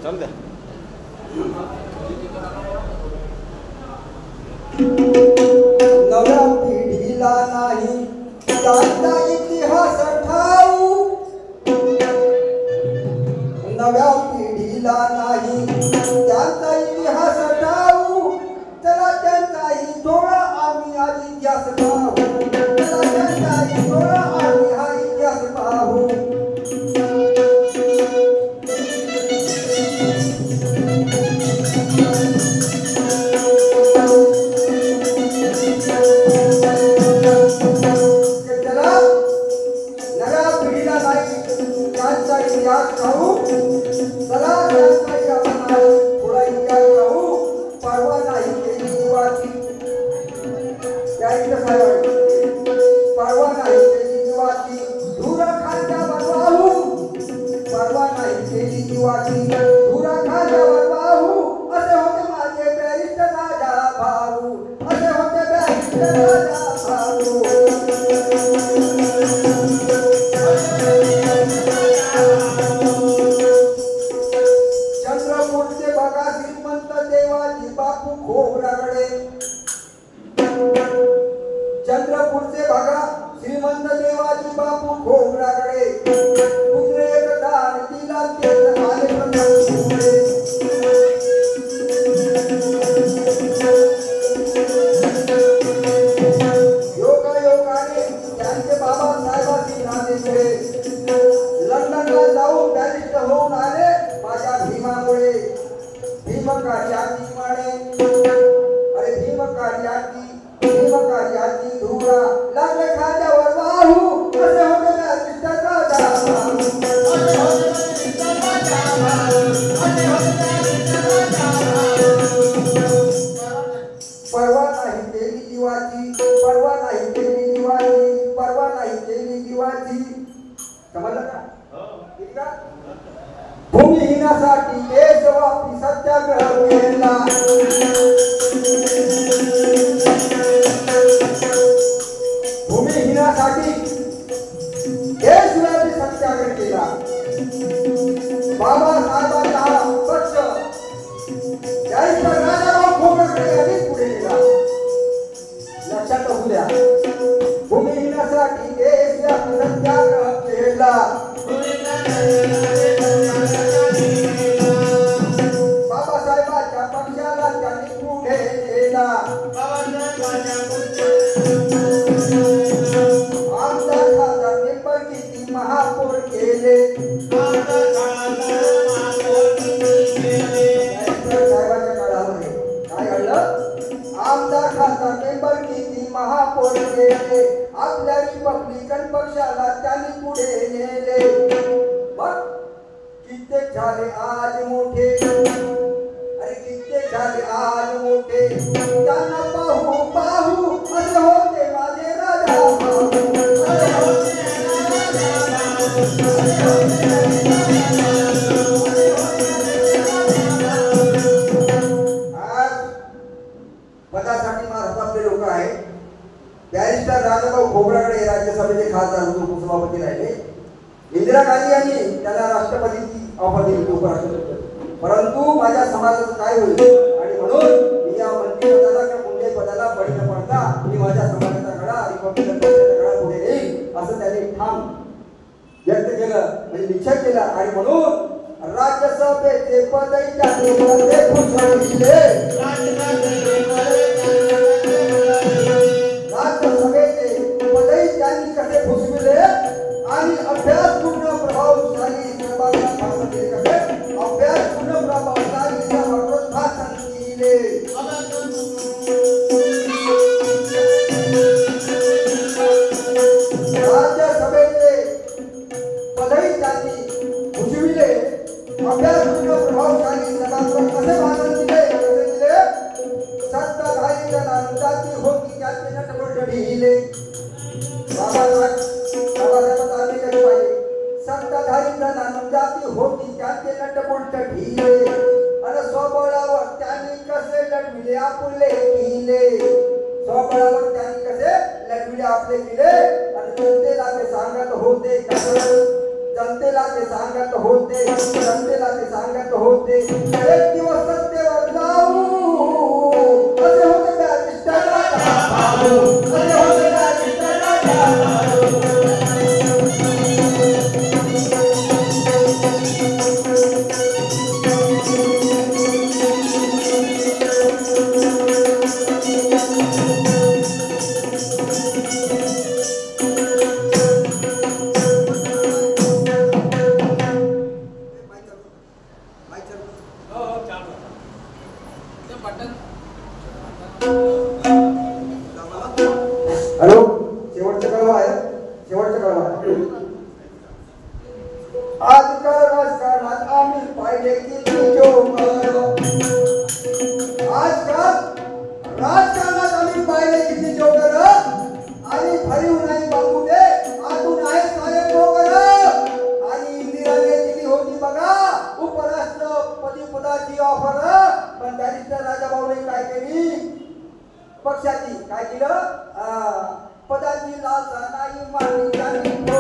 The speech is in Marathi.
चालू द्या. नव्या पिढीला नाही त्यांचा इतिहास ठाऊ, नव्या पिढीला नाही त्यांचा इतिहास ठाऊ, चला त्यांचाही थोडा आम्ही आज इतिहास पाहू, चला त्यांचाही थोडा आम्ही हा इतिहास पाहू. चंद्रपूरचे बघा श्रीमंत देवाजी बापू खोबरागडे, पुत्र एक दान दिला तेच आले प्रसन्न. योगायोगाने त्यांचे बाबा साहेबांची नाते लंडनला जाऊन बॅरिस्टर होऊन आले माझ्या भीमामुळे. भीमकार्याची माने अरे भीमकार्याची धुरा लागले खांद्यावर वाहू, असे होते बॅरिस्टर राजा भाऊ. परवा नाही केली जीवाची, परवा नाही केली जीवाची, परवा नाही केली जीवाची. समजलं का? ठीक का? भूमिहीनासाठी देशव्यापी सत्याग्रह केला. भूमिहीनासाठी देशव्यापी सत्याग्रह केला. बाबासाहेबांचा हा पक्ष बॅरिस्टर राजाराव खोबरागडे अधिक पुढे गेला. लक्षात असू द्या, भूमिहीनासाठी देशव्यापी सत्याग्रह केला. बाबासाहेबांच्या पक्षाला त्यांनी पुढे नेला. आमदार खासदार निंबाळकीची महापौर केले. साहेबांच्या काळामध्ये काय घडलं? आमदार खासदार निंबाळकीची महापौर केले. आपल्या रिपब्लिकन पक्षाला त्यांनी पुढे नेले. मग कित्येक झाले आज मोठे, अरे कित्येक झाले आज मोठे, त्यांना पाहू पाहू असे होते माझे राजा भाऊ. आज पदासाठी महाराष्ट्रातले लोक आहेत. बॅरिस्टर राजाभाऊ खोबरागडे राज्यसभेचे खासदार उपसभापती राहिले. इंदिरा गांधी यांनी त्यांना राष्ट्रपतीची ऑफर दिली उपराष्ट्रपती, परंतु माझ्या समाजाचं काय होईल आणि म्हणून मी या मंत्रिपदाला किंवा कोणत्याही पदाला बळी न पडता मी माझ्या समाजाचा गळा रिपब्लिकन पक्षाचा गळा पुढे येईल असं त्यांनी ठाम व्यक्त केलं, म्हणजे निश्चय केला. आणि म्हणून राज्यसभेचे पदही त्यांनी भूषविले. राज्यसभेचे पदही त्यांनी कसे भूषविले आणि अभ्यासपूर्ण प्रभावशाली भाषण दिले. कसे अभ्यासपूर्ण प्रभावशाली भाषण दिले. राज्यसभेचे पदही त्यांनी भूषविले, अभ्यासपूर्ण प्रभावशाली कसे भाषण दिले. कसे दिले? सत्ताधारी जनांची होती त्याचे नटबट ढिले. सत्ताधारी जनांची होती त्याचे नटबट ढिले. आणि स्वबळावर त्यांनी कसे लढविले आपले किल्ले. स्वबळावर त्यांनी कसे लढविले आपले किल्ले. आणि जनतेला ते सांगत होते जनतेला ते सांगत होते, जनतेला ते सांगत होते, एक दिवस सत्तेवर जाऊ, असे होते बॅरिस्टर राजाभाऊ, असे होते बॅरिस्टर राजाभाऊ. हॅलो, शेवटचं कळवा आहे, शेवटचं कळवा आहे. आजकाल राजकारणात आम्ही पाहिले किती जोकर, आजकाल राजकारणात आम्ही पाहिले किती जोकर, आणि भरीव नाही बाबू दे आतून आहे सारे जोकर. आणि इंदिराने दिली होती बघा उपराष्ट्रपती पदाची ऑफर, पण बॅरिस्टर राजाभाऊने काय केली, पक्षाची काय केलं, पदाची लालसा नाही मागणी